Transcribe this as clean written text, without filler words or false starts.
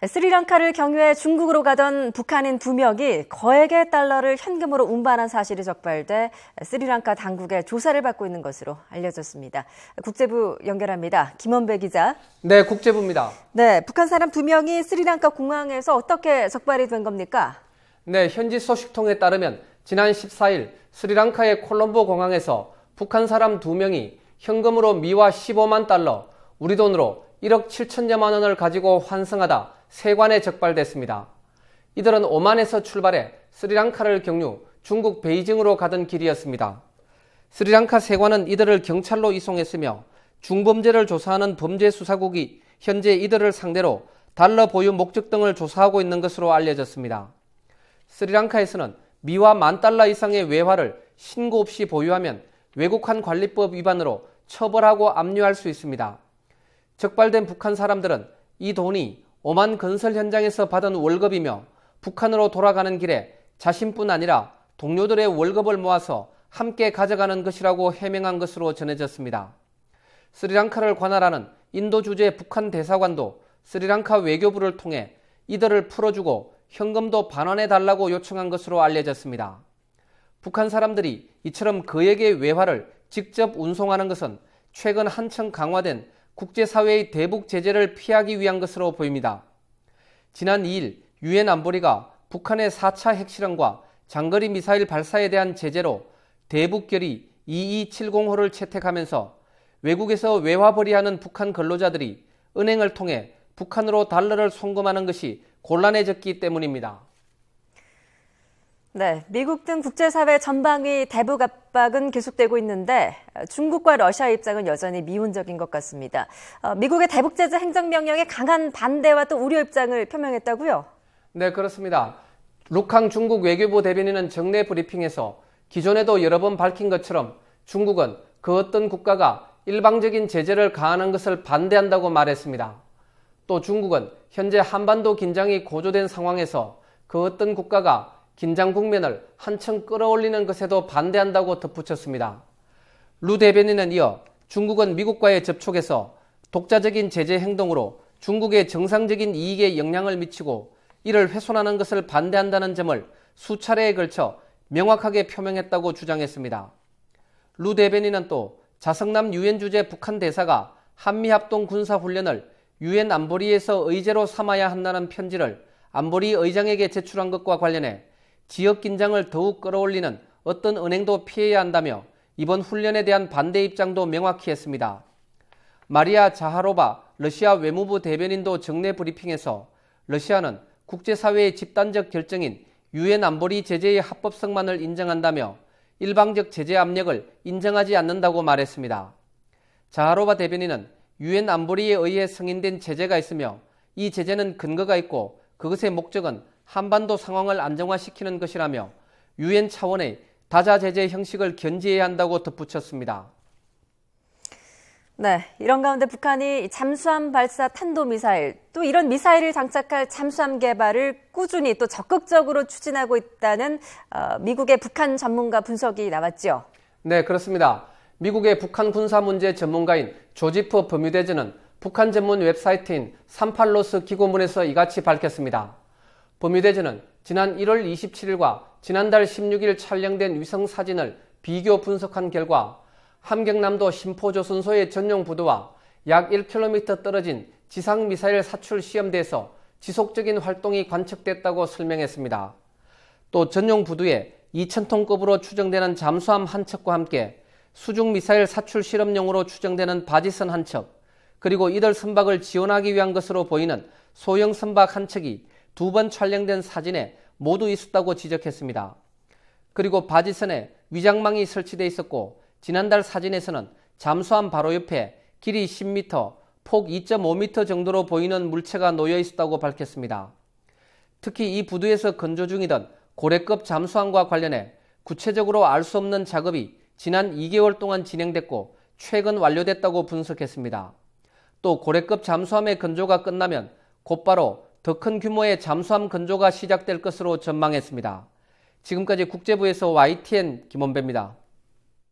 스리랑카를 경유해 중국으로 가던 북한인 2명이 거액의 달러를 현금으로 운반한 사실이 적발돼 스리랑카 당국의 조사를 받고 있는 것으로 알려졌습니다. 국제부 연결합니다. 김원배 기자. 네, 국제부입니다. 네, 북한 사람 2명이 스리랑카 공항에서 어떻게 적발이 된 겁니까? 네, 현지 소식통에 따르면 지난 14일 스리랑카의 콜롬보 공항에서 북한 사람 2명이 현금으로 미화 15만 달러, 우리 돈으로 1억 7천여만 원을 가지고 환승하다 세관에 적발됐습니다. 이들은 오만에서 출발해 스리랑카를 경유 중국 베이징으로 가던 길이었습니다. 스리랑카 세관은 이들을 경찰로移送했으며 중범죄를 조사하는 범죄수사국이 현재 이들을 상대로 달러 보유 목적 등을 조사하고 있는 것으로 알려졌습니다. 스리랑카에서는 미화 10,000달러 이상의 외화를 신고 없이 보유하면 외국환 관리법 위반으로 처벌하고 압류할 수 있습니다. 적발된 북한 사람들은 이 돈이 오만 건설 현장에서 받은 월급이며 북한으로 돌아가는 길에 자신뿐 아니라 동료들의 월급을 모아서 함께 가져가는 것이라고 해명한 것으로 전해졌습니다. 스리랑카를 관할하는 인도 주재 북한 대사관도 스리랑카 외교부를 통해 이들을 풀어주고 현금도 반환해달라고 요청한 것으로 알려졌습니다. 북한 사람들이 이처럼 거액의 외화를 직접 운송하는 것은 최근 한층 강화된 국제사회의 대북 제재를 피하기 위한 것으로 보입니다. 지난 2일 유엔 안보리가 북한의 4차 핵실험과 장거리 미사일 발사에 대한 제재로 대북 결의 2270호를 채택하면서 외국에서 외화 벌이하는 북한 근로자들이 은행을 통해 북한으로 달러를 송금하는 것이 곤란해졌기 때문입니다. 네, 미국 등 국제사회 전방위 대북 압박은 계속되고 있는데 중국과 러시아 입장은 여전히 미온적인 것 같습니다. 미국의 대북 제재 행정명령에 강한 반대와 또 우려 입장을 표명했다고요? 네, 그렇습니다. 룩항 중국 외교부 대변인은 정례 브리핑에서 기존에도 여러 번 밝힌 것처럼 중국은 그 어떤 국가가 일방적인 제재를 가하는 것을 반대한다고 말했습니다. 또 중국은 현재 한반도 긴장이 고조된 상황에서 그 어떤 국가가 긴장 국면을 한층 끌어올리는 것에도 반대한다고 덧붙였습니다. 루 대변인은 이어 중국은 미국과의 접촉에서 독자적인 제재 행동으로 중국의 정상적인 이익에 영향을 미치고 이를 훼손하는 것을 반대한다는 점을 수차례에 걸쳐 명확하게 표명했다고 주장했습니다. 루 대변인은 또 자성남 유엔 주재 북한 대사가 한미합동 군사훈련을 유엔 안보리에서 의제로 삼아야 한다는 편지를 안보리 의장에게 제출한 것과 관련해 지역 긴장을 더욱 끌어올리는 어떤 은행도 피해야 한다며 이번 훈련에 대한 반대 입장도 명확히 했습니다. 마리아 자하로바 러시아 외무부 대변인도 정례 브리핑에서 러시아는 국제사회의 집단적 결정인 유엔 안보리 제재의 합법성만을 인정한다며 일방적 제재 압력을 인정하지 않는다고 말했습니다. 자하로바 대변인은 유엔 안보리에 의해 승인된 제재가 있으며 이 제재는 근거가 있고 그것의 목적은 한반도 상황을 안정화시키는 것이라며 유엔 차원의 다자제재 형식을 견지해야 한다고 덧붙였습니다. 네, 이런 가운데 북한이 잠수함 발사 탄도미사일, 또 이런 미사일을 장착할 잠수함 개발을 꾸준히 또 적극적으로 추진하고 있다는 미국의 북한 전문가 분석이 나왔죠. 네, 그렇습니다. 미국의 북한 군사 문제 전문가인 조지프 버뮤데즈는 북한 전문 웹사이트인 38로스 기고문에서 이같이 밝혔습니다. 버뮤데즈는 지난 1월 27일과 지난달 16일 촬영된 위성 사진을 비교 분석한 결과 함경남도 심포조선소의 전용 부두와 약 1km 떨어진 지상미사일 사출 시험대에서 지속적인 활동이 관측됐다고 설명했습니다. 또 전용 부두에 2,000톤급으로 추정되는 잠수함 한 척과 함께 수중미사일 사출 실험용으로 추정되는 바지선 한 척, 그리고 이들 선박을 지원하기 위한 것으로 보이는 소형 선박 한 척이 2번 촬영된 사진에 모두 있었다고 지적했습니다. 그리고 바지선에 위장망이 설치되어 있었고 지난달 사진에서는 잠수함 바로 옆에 길이 10m, 폭 2.5m 정도로 보이는 물체가 놓여 있었다고 밝혔습니다. 특히 이 부두에서 건조 중이던 고래급 잠수함과 관련해 구체적으로 알 수 없는 작업이 지난 2개월 동안 진행됐고 최근 완료됐다고 분석했습니다. 또 고래급 잠수함의 건조가 끝나면 곧바로 더 큰 규모의 잠수함 건조가 시작될 것으로 전망했습니다. 지금까지 국제부에서 YTN 김원배입니다.